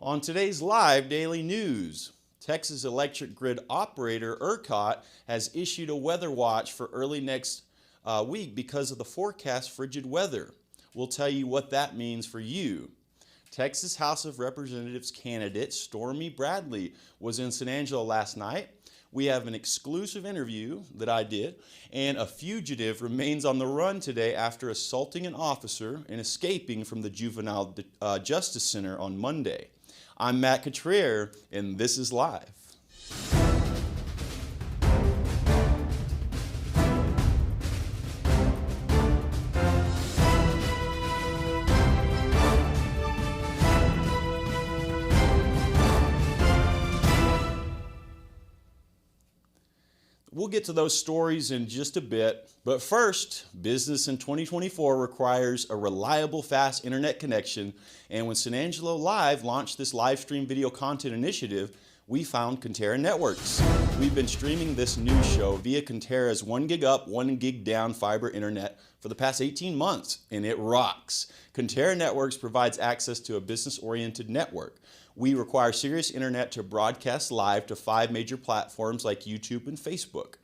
On today's live daily news, Texas electric grid operator ERCOT has issued a weather watch for early next week because of the forecast frigid weather. We'll tell you what that means for you. Texas House of Representatives candidate Stormy Bradley was in San Angelo last night. We have an exclusive interview that I did, and a fugitive remains on the run today after assaulting an officer and escaping from the Juvenile Justice Center on Monday. I'm Matt Cotrier, and this is Live. We'll get to those stories in just a bit, but first, business in 2024 requires a reliable, fast internet connection, and when San Angelo Live launched this live stream video content initiative, we found Conterra Networks. We've been streaming this news show via Conterra's 1 gig up, 1 gig down fiber internet for the past 18 months, and it rocks. Conterra Networks provides access to a business-oriented network. We require Sirius Internet to broadcast live to 5 major platforms like YouTube and Facebook.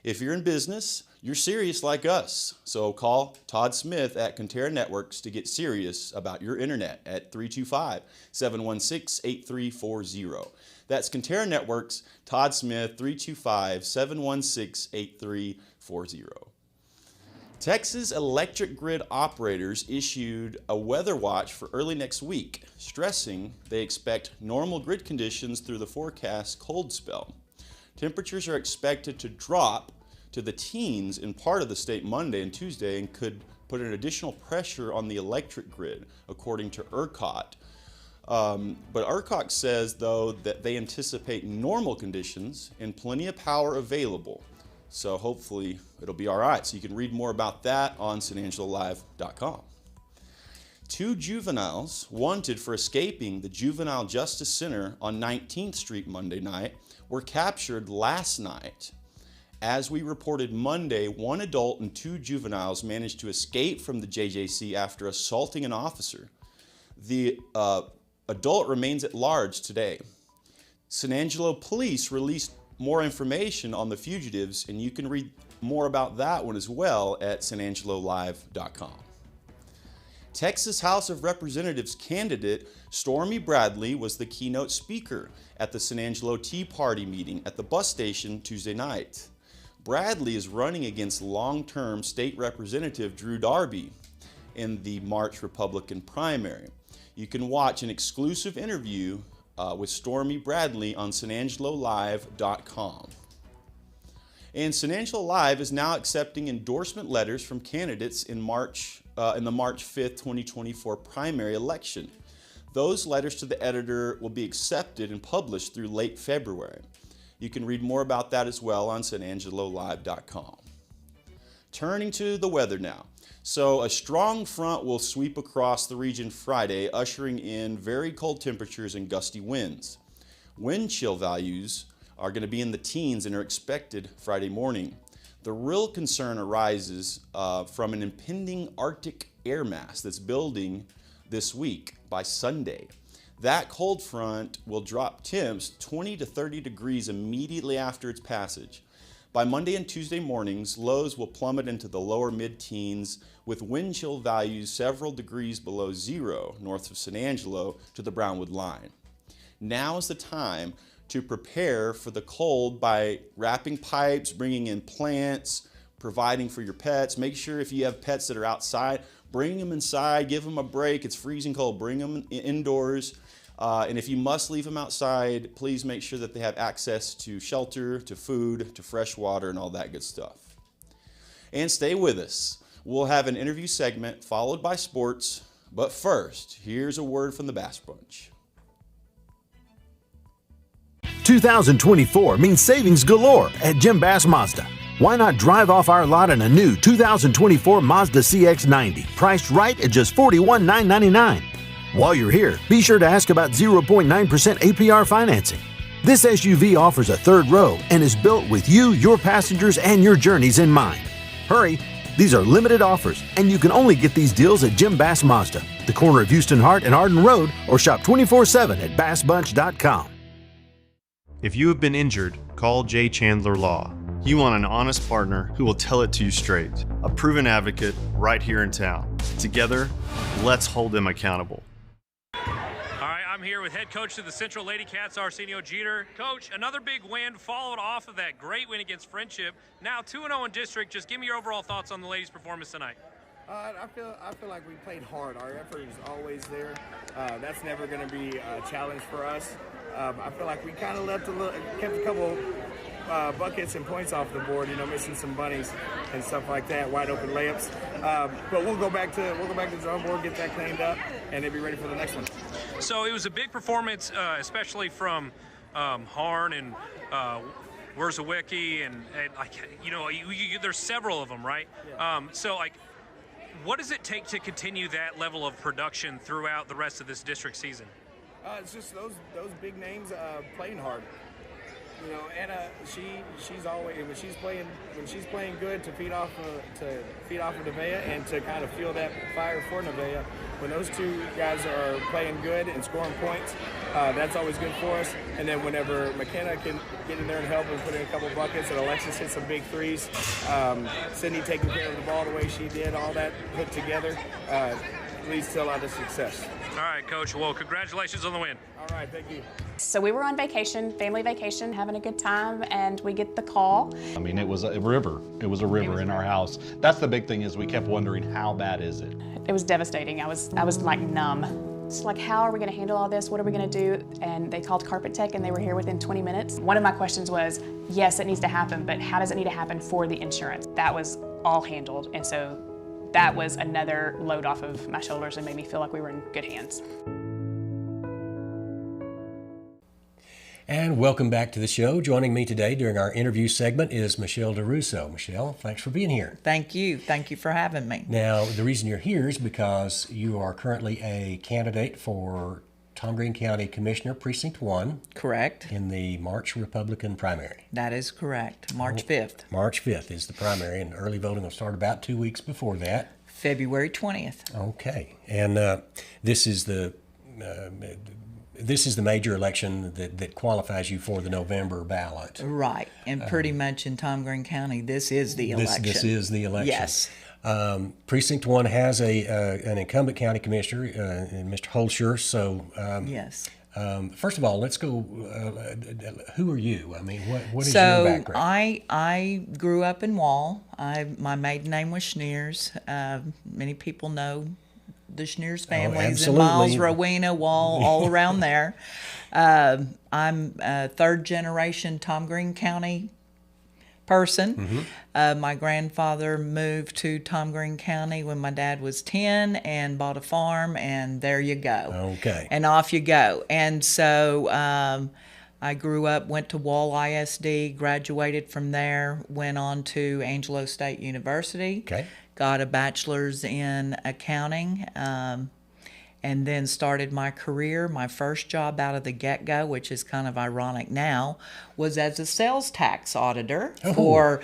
If you're in business, you're serious like us. So call Todd Smith at Conterra Networks to get serious about your internet at 325-716-8340. That's Conterra Networks, Todd Smith, 325-716-8340. Texas electric grid operators issued a weather watch for early next week, stressing they expect normal grid conditions through the forecast cold spell. Temperatures are expected to drop to the teens in part of the state Monday and Tuesday and could put an additional pressure on the electric grid, according to ERCOT. But ERCOT says, though, that they anticipate normal conditions and plenty of power available. So hopefully it'll be all right. So you can read more about that on sanangelolive.com. 2 juveniles wanted for escaping the Juvenile Justice Center on 19th Street Monday night were captured last night. As we reported Monday, 1 adult and 2 juveniles managed to escape from the JJC after assaulting an officer. The adult remains at large today. San Angelo Police released more information on the fugitives, and you can read more about that one as well at sanangelolive.com. Texas House of Representatives candidate Stormy Bradley was the keynote speaker at the San Angelo Tea Party meeting at the bus station Tuesday night. Bradley is running against long-term state representative Drew Darby in the March Republican primary. You can watch an exclusive interview with Stormy Bradley on sanangelolive.com. And San Angelo Live is now accepting endorsement letters from candidates in the March 5th, 2024 primary election. Those letters to the editor will be accepted and published through late February. You can read more about that as well on sanangelolive.com. Turning to the weather now. So a strong front will sweep across the region Friday, ushering in very cold temperatures and gusty winds. Wind chill values are going to be in the teens and are expected Friday morning. The real concern arises from an impending Arctic air mass that's building this week by Sunday. That cold front will drop temps 20 to 30 degrees immediately after its passage. By Monday and Tuesday mornings, lows will plummet into the lower mid-teens with wind chill values several degrees below zero north of San Angelo to the Brownwood line. Now is the time to prepare for the cold by wrapping pipes, bringing in plants, providing for your pets. Make sure if you have pets that are outside, bring them inside, give them a break. It's freezing cold, bring them indoors. And if you must leave them outside, please make sure that they have access to shelter, to food, to fresh water, and all that good stuff. And stay with us. We'll have an interview segment followed by sports. But first, here's a word from the Bass Bunch. 2024 means savings galore at Jim Bass Mazda. Why not drive off our lot in a new 2024 Mazda CX-90, priced right at just $41,999? While you're here, be sure to ask about 0.9% APR financing. This SUV offers a third row and is built with you, your passengers, and your journeys in mind. Hurry! These are limited offers, and you can only get these deals at Jim Bass Mazda, the corner of Houston Hart and Arden Road, or shop 24/7 at bassbunch.com. If you have been injured, call Jay Chandler Law. You want an honest partner who will tell it to you straight. A proven advocate right here in town. Together, let's hold them accountable. I'm here with head coach of the Central Lady Cats, Arsenio Jeter. Coach, another big win followed off of that great win against Friendship. Now 2-0 in district. Just give me your overall thoughts on the ladies' performance tonight. I feel like we played hard. Our effort is always there. That's never going to be a challenge for us. I feel like we kind of kept a couple buckets and points off the board. Missing some bunnies and stuff like that, wide open layups. But we'll go back to the drawing board, get that cleaned up, and then be ready for the next one. So it was a big performance, especially from Harn and Wierzawicki, and there's several of them, right? Yeah. What does it take to continue that level of production throughout the rest of this district season? It's just those big names playing hard. Anna, she's always when she's playing good to feed off of Nevaeh and to kind of fuel that fire for Nevaeh. When those two guys are playing good and scoring points, that's always good for us. And then whenever McKenna can get in there and help and put in a couple buckets, and Alexis hit some big threes, Sydney taking care of the ball the way she did, all that put together leads to a lot of success. All right, Coach. Well, congratulations on the win. All right, thank you. So we were on vacation, family vacation, having a good time, and we get the call. I mean, it was a river. It was a river in our house. That's the big thing, is we kept wondering, how bad is it? It was devastating. I was like numb. It's like, how are we going to handle all this? What are we going to do? And they called Carpet Tech, and they were here within 20 minutes. One of my questions was, yes, it needs to happen, but how does it need to happen for the insurance? That was all handled, and so that was another load off of my shoulders and made me feel like we were in good hands. And welcome back to the show. Joining me today during our interview segment is Michele DeRusso. Michele, thanks for being here. Thank you. Thank you for having me. Now, the reason you're here is because you are currently a candidate for Tom Green County Commissioner, Precinct 1. Correct. In the March Republican primary. That is correct. March 5th. March 5th is the primary, and early voting will start about 2 weeks before that. February 20th. Okay. And this is the major election that qualifies you for the November ballot. Right. And pretty much in Tom Green County, this is the election. This is the election. Yes. Precinct 1 has an incumbent county commissioner, Mr. Holscher. So, yes. First of all, let's go. Who are you? I mean, what is your background? So I grew up in Wall. My maiden name was Schneers. Many people know the Schneers families in Miles, Rowena, Wall, all around there. I'm a third generation Tom Green County person. Mm-hmm. My grandfather moved to Tom Green County when my dad was 10 and bought a farm, and there you go. Okay. And off you go. And so I grew up, went to Wall ISD, graduated from there, went on to Angelo State University. Okay. Got a bachelor's in accounting, and then started my career. My first job out of the get-go, which is kind of ironic now, was as a sales tax auditor for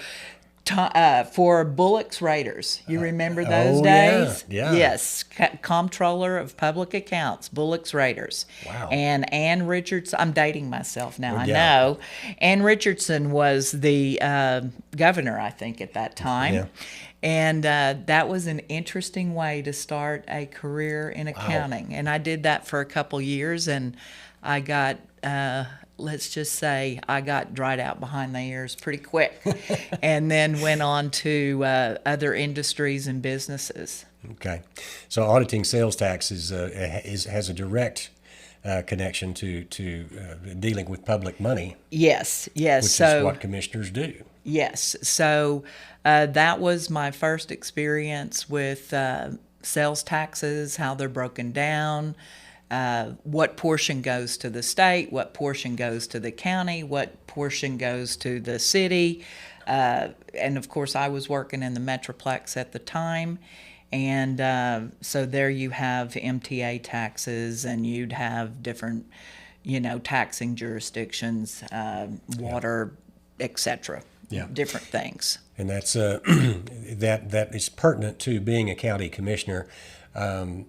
Bullock's Raiders. You remember those days? Yeah. Yes, Comptroller of Public Accounts, Bullock's Raiders. Wow. And Ann Richardson, I'm dating myself now, I Yeah. know. Ann Richardson was the governor, I think, at that time. Yeah. And that was an interesting way to start a career in accounting. Wow. And I did that for a couple years, and I got, let's just say, I got dried out behind the ears pretty quick, and then went on to other industries and businesses. Okay. So auditing sales tax has a direct connection to dealing with public money. Yes, yes. Which is what commissioners do. Yes. So that was my first experience with sales taxes, how they're broken down, what portion goes to the state, what portion goes to the county, what portion goes to the city. And of course, I was working in the Metroplex at the time. And so there you have MTA taxes, and you'd have different, taxing jurisdictions, water, etc. different things. And that's that is pertinent to being a county commissioner. And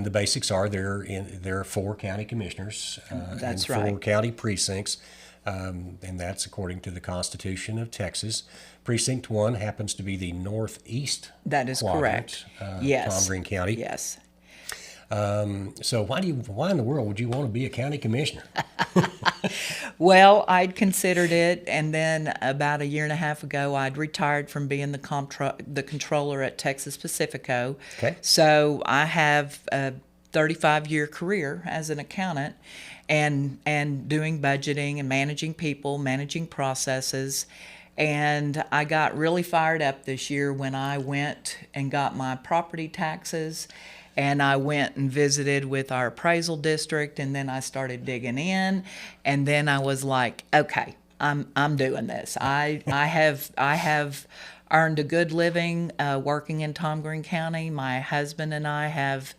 the basics are there are 4 county commissioners That's and 4 right. county precincts, and that's according to the Constitution of Texas. Precinct 1 happens to be the northeast. That is quadrant, correct. Yes. Tom Green County. Yes. So why in the world would you want to be a county commissioner? Well, I'd considered it, and then about a year and a half ago, I'd retired from being the controller at Texas Pacifico. Okay. So I have a 35-year career as an accountant, and doing budgeting and managing people, managing processes. And I got really fired up this year when I went and got my property taxes. And I went and visited with our appraisal district, and then I started digging in, and then I was like, okay, I'm doing this. I have earned a good living working in Tom Green County. My husband and I have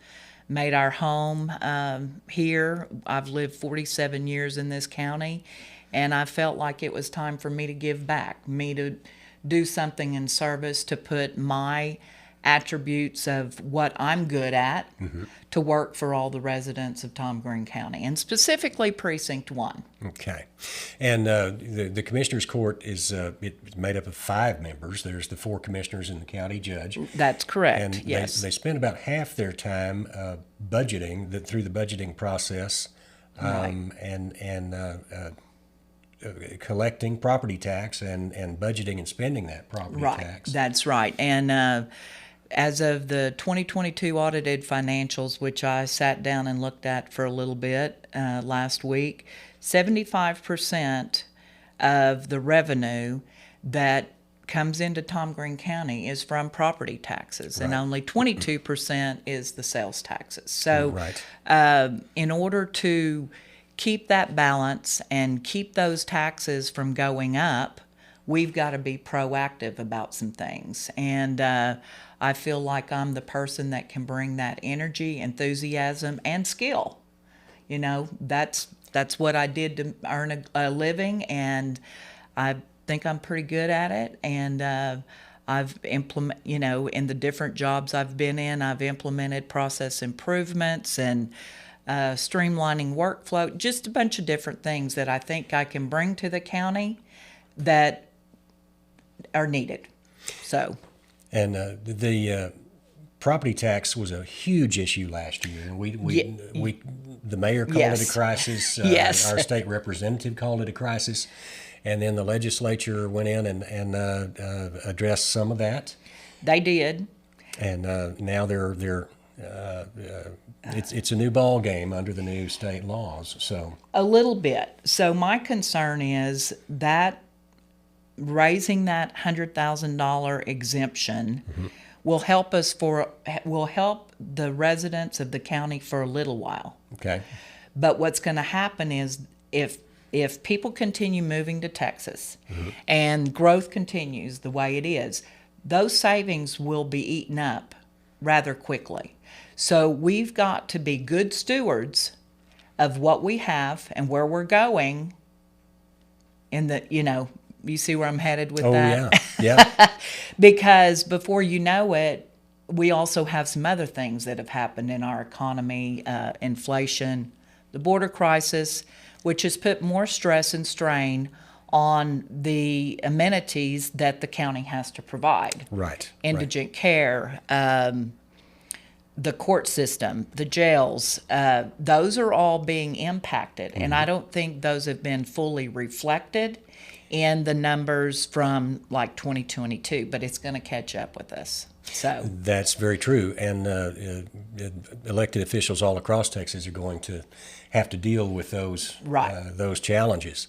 made our home here. I've lived 47 years in this county, and I felt like it was time for me to give back, me to do something in service, to put my attributes of what I'm good at to work for all the residents of Tom Green County, and specifically Precinct 1. Okay. And the Commissioners Court is it's made up of 5 members. There's the 4 commissioners and the county judge. That's correct, And yes. they spend about half their time budgeting, through the budgeting process, and collecting property tax and budgeting and spending that property tax. That's right. And as of the 2022 audited financials, which I sat down and looked at for a little bit last week, 75% of the revenue that comes into Tom Green County is from property taxes, and only 22% is the sales taxes. So in order to keep that balance and keep those taxes from going up, we've got to be proactive about some things. And I feel like I'm the person that can bring that energy, enthusiasm, and skill. You know, that's what I did to earn a living, and I think I'm pretty good at it. And I've in the different jobs I've been in, I've implemented process improvements and streamlining workflow, just a bunch of different things that I think I can bring to the county that are needed. So. And the property tax was a huge issue last year. And the mayor called it a crisis. Our state representative called it a crisis. And then the legislature went in and addressed some of that. They did. And now it's a new ball game under the new state laws. So a little bit. So my concern is that raising that $100,000 exemption will help the residents of the county for a little while. Okay. But what's going to happen is if people continue moving to Texas and growth continues the way it is, those savings will be eaten up rather quickly. So we've got to be good stewards of what we have and where we're going in the, you see where I'm headed with that? Oh, yeah. Because before you know it, we also have some other things that have happened in our economy, inflation, the border crisis, which has put more stress and strain on the amenities that the county has to provide. Right. Indigent care, the court system, the jails, those are all being impacted. And I don't think those have been fully reflected in the numbers from like 2022, but it's going to catch up with us. So that's very true. And elected officials all across Texas are going to have to deal with those challenges.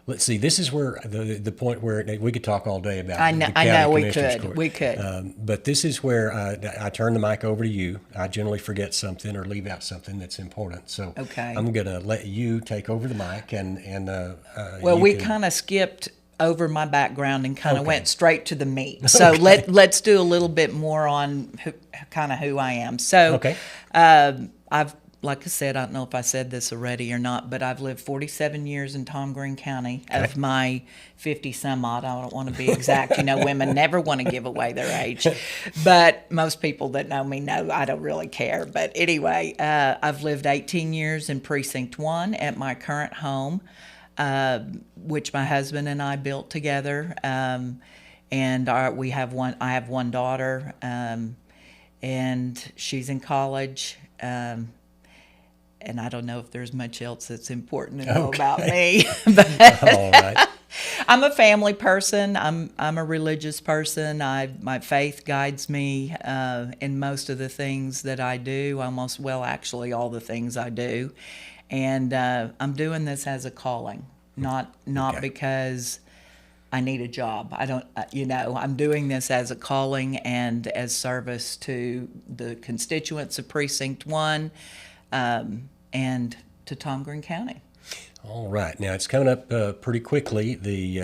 Let's see. This is where the point where we could talk all day about. I know we could. But this is where I turn the mic over to you. I generally forget something or leave out something that's important. So I'm going to let you take over the mic and. Well, we kind of skipped over my background and kind of went straight to the meat. So let's do a little bit more on who I am. So I've like I said, I don't know if I said this already or not, but I've lived 47 years in Tom Green County. Okay. Of my 50 some odd. I don't want to be exact. Women never want to give away their age. But most people that know me know I don't really care. But anyway, I've lived 18 years in Precinct 1 at my current home, which my husband and I built together. And I have one daughter, and she's in college. And I don't know if there's much else that's important to know about me. But all right. I'm a family person. I'm a religious person. My faith guides me in most of the things that I do. Actually, all the things I do. And I'm doing this as a calling, not because I need a job. I don't, I'm doing this as a calling and as service to the constituents of Precinct 1 and to Tom Green County. All right. Now, it's coming up pretty quickly, the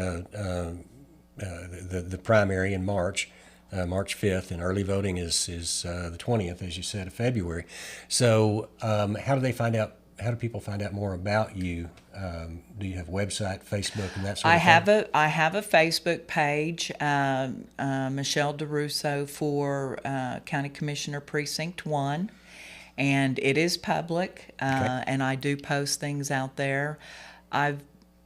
primary in March, March 5th, and early voting is the 20th, as you said, of February. So how do people find out more about you? Do you have a website, Facebook, and that sort of thing? I have a Facebook page, Michele DeRusso for County Commissioner Precinct 1, and it is public, and I do post things out there. I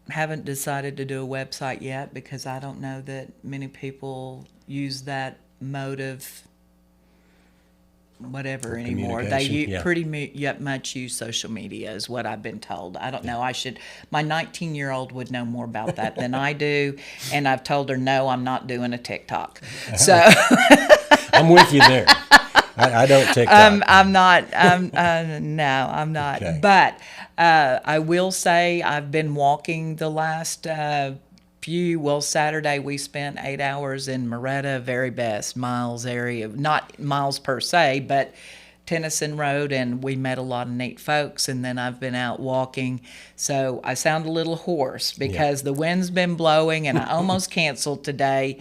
haven't decided to do a website yet because I don't know that many people use that mode of whatever anymore. They pretty much use social media is what I've been told. I don't know. My 19-year-old would know more about that than I do, and I've told her, no, I'm not doing a TikTok. So I'm with you there. I don't TikTok. I'm not. No, I'm not. Okay. But I will say I've been walking the last Saturday we spent 8 hours in Moretta, very best miles area, not miles per se, but Tennyson Road, and we met a lot of neat folks, and then I've been out walking. So I sound a little hoarse because the wind's been blowing, and I almost canceled today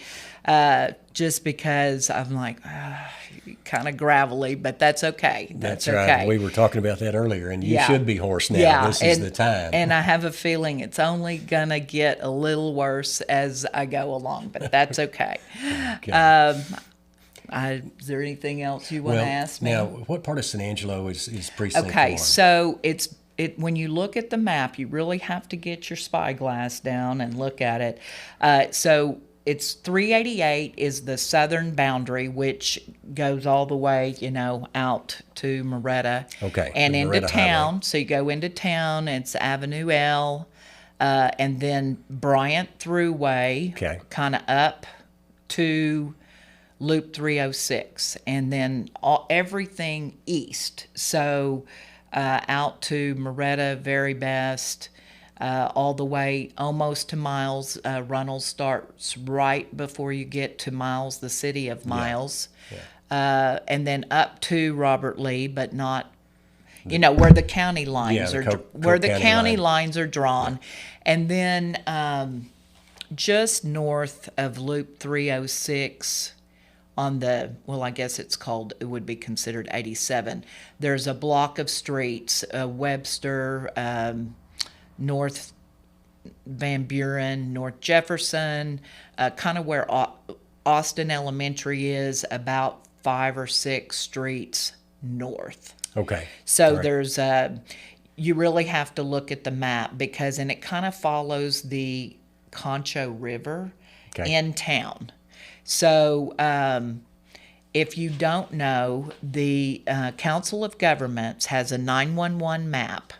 just because I'm like, kind of gravelly, but that's okay. That's right. Okay. We were talking about that earlier, and you should be hoarse now. Yeah. This is the time. And I have a feeling it's only going to get a little worse as I go along, but that's okay. Is there anything else you want to ask me? Now, what part of San Angelo is Precinct 1? Okay, so when you look at the map, you really have to get your spyglass down and look at it. So it's 388 is the southern boundary, which goes all the way, out to Moretta. Okay. And into town. Highway. So you go into town, it's Avenue L, and then Bryant Thruway, kind of up to Loop 306, and then everything east. So out to Moretta, very best. All the way almost to Miles. Runnels starts right before you get to Miles, the city of Miles. Yeah. And then up to Robert Lee, but not, where the county lines lines are drawn. Yeah. And then just north of Loop 306 on I guess it would be considered 87. There's a block of streets, Webster, North Van Buren, North Jefferson, kind of where Austin Elementary is, about 5 or 6 streets north. Okay. So there's you really have to look at the map and it kind of follows the Concho River in town. So if you don't know, the Council of Governments has a 911 map,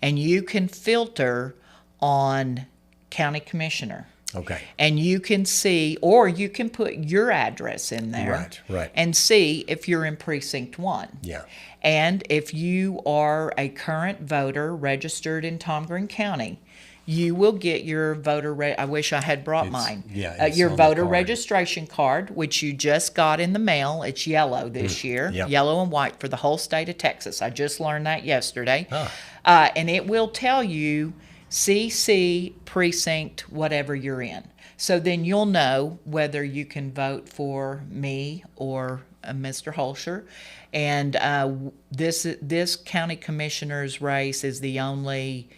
and you can filter on county commissioner. Okay. And you can see, or you can put your address in there. Right. And see if you're in Precinct 1. Yeah. And if you are a current voter registered in Tom Green County, you will get your I wish I had brought mine. Yeah. Your voter registration card, which you just got in the mail. It's yellow this year. Yep. Yellow and white for the whole state of Texas. I just learned that yesterday. And it will tell you CC precinct whatever you're in. So then you'll know whether you can vote for me or Mr. Holscher. And this county commissioner's race is the only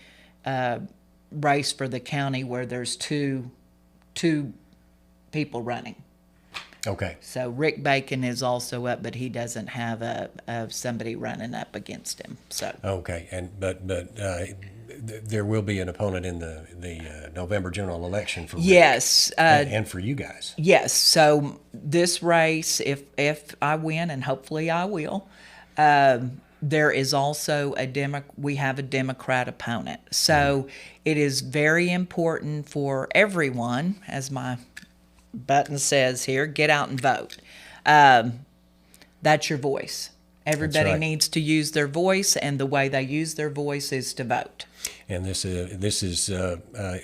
race for the county where there's two people running. Okay. So Rick Bacon is also up, but he doesn't have somebody running up against him. So okay, but there will be an opponent in the November general election for Rick. Yes, and for you guys. Yes. So this race, if I win, and hopefully I will, there is also we have a Democrat opponent. So it is very important for everyone, as my button says here, get out and vote. That's your voice. Everybody needs to use their voice, and the way they use their voice is to vote. And this is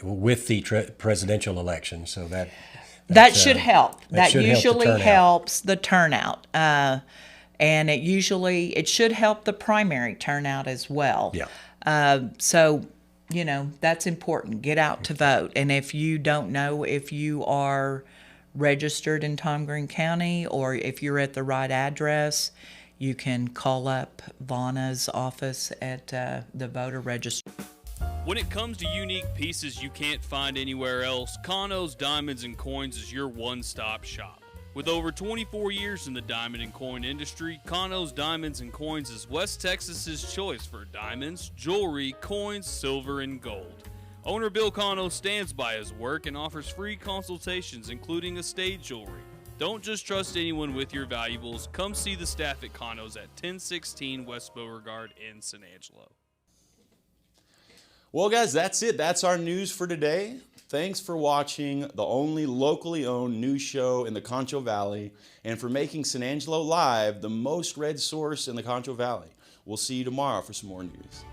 with the presidential election, so that should help. That usually help helps the turnout, and it should help the primary turnout as well. Yeah. So that's important. Get out to vote, and if you don't know if you are registered in Tom Green County or if you're at the right address, you can call up Vanna's office at the voter registry. When it comes to unique pieces you can't find anywhere else, Kano's Diamonds and Coins is your one-stop shop. With over 24 years in the diamond and coin industry, Kano's Diamonds and Coins is West Texas's choice for diamonds, jewelry, coins, silver, and gold. Owner Bill Kano stands by his work and offers free consultations, including estate jewelry. Don't just trust anyone with your valuables. Come see the staff at Kano's at 1016 West Beauregard in San Angelo. Well, guys, that's it. That's our news for today. Thanks for watching the only locally owned news show in the Concho Valley and for making San Angelo Live the most read source in the Concho Valley. We'll see you tomorrow for some more news.